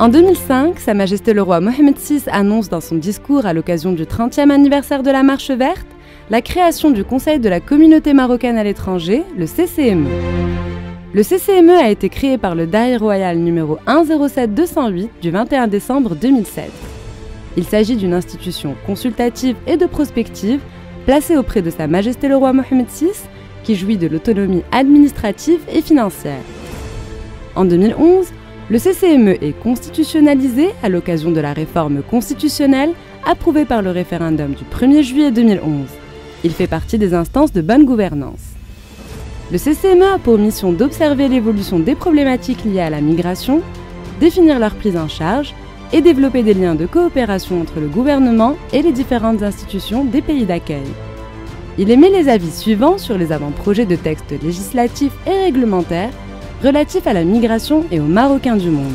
En 2005, Sa Majesté le roi Mohammed VI annonce dans son discours à l'occasion du 30e anniversaire de la Marche verte la création du Conseil de la communauté marocaine à l'étranger, le CCME. Le CCME a été créé par le Daïr royal numéro 107208 du 21 décembre 2007. Il s'agit d'une institution consultative et de prospective placée auprès de Sa Majesté le roi Mohammed VI qui jouit de l'autonomie administrative et financière. En 2011, le CCME est constitutionnalisé à l'occasion de la réforme constitutionnelle approuvée par le référendum du 1er juillet 2011. Il fait partie des instances de bonne gouvernance. Le CCME a pour mission d'observer l'évolution des problématiques liées à la migration, définir leur prise en charge et développer des liens de coopération entre le gouvernement et les différentes institutions des pays d'accueil. Il émet les avis suivants sur les avant-projets de textes législatifs et réglementaires relatifs à la migration et aux Marocains du monde,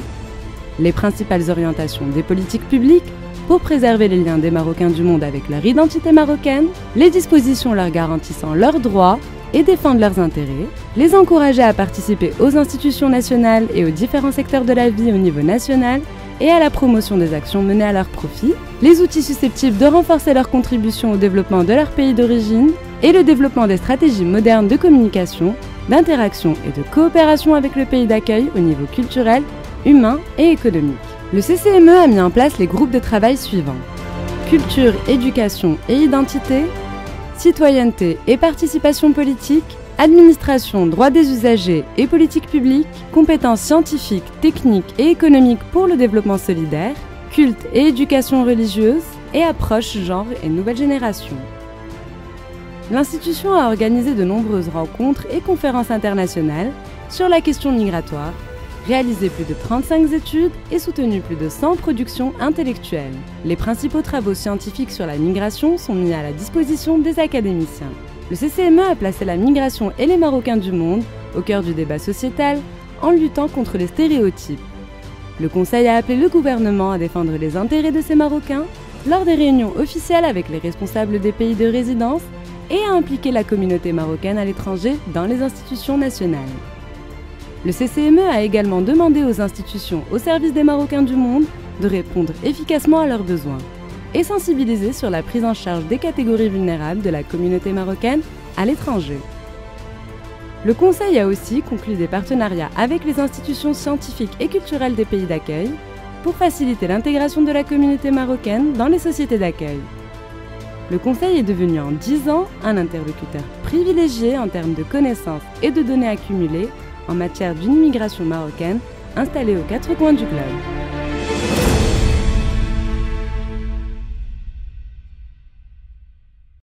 les principales orientations des politiques publiques pour préserver les liens des Marocains du monde avec leur identité marocaine, les dispositions leur garantissant leurs droits et défendre leurs intérêts, les encourager à participer aux institutions nationales et aux différents secteurs de la vie au niveau national et à la promotion des actions menées à leur profit, les outils susceptibles de renforcer leur contribution au développement de leur pays d'origine et le développement des stratégies modernes de communication, d'interaction et de coopération avec le pays d'accueil au niveau culturel, humain et économique. Le CCME a mis en place les groupes de travail suivants: culture, éducation et identité, citoyenneté et participation politique, administration, droits des usagers et politique publique, compétences scientifiques, techniques et économiques pour le développement solidaire, culte et éducation religieuse, et approche genre et nouvelle génération. L'institution a organisé de nombreuses rencontres et conférences internationales sur la question migratoire, réalisé plus de 35 études et soutenu plus de 100 productions intellectuelles. Les principaux travaux scientifiques sur la migration sont mis à la disposition des académiciens. Le CCME a placé la migration et les Marocains du monde au cœur du débat sociétal en luttant contre les stéréotypes. Le Conseil a appelé le gouvernement à défendre les intérêts de ces Marocains lors des réunions officielles avec les responsables des pays de résidence et à impliquer la communauté marocaine à l'étranger dans les institutions nationales. Le CCME a également demandé aux institutions au service des Marocains du monde de répondre efficacement à leurs besoins et sensibiliser sur la prise en charge des catégories vulnérables de la communauté marocaine à l'étranger. Le Conseil a aussi conclu des partenariats avec les institutions scientifiques et culturelles des pays d'accueil pour faciliter l'intégration de la communauté marocaine dans les sociétés d'accueil. Le Conseil est devenu en 10 ans un interlocuteur privilégié en termes de connaissances et de données accumulées en matière d'une immigration marocaine installée aux 4 coins du globe.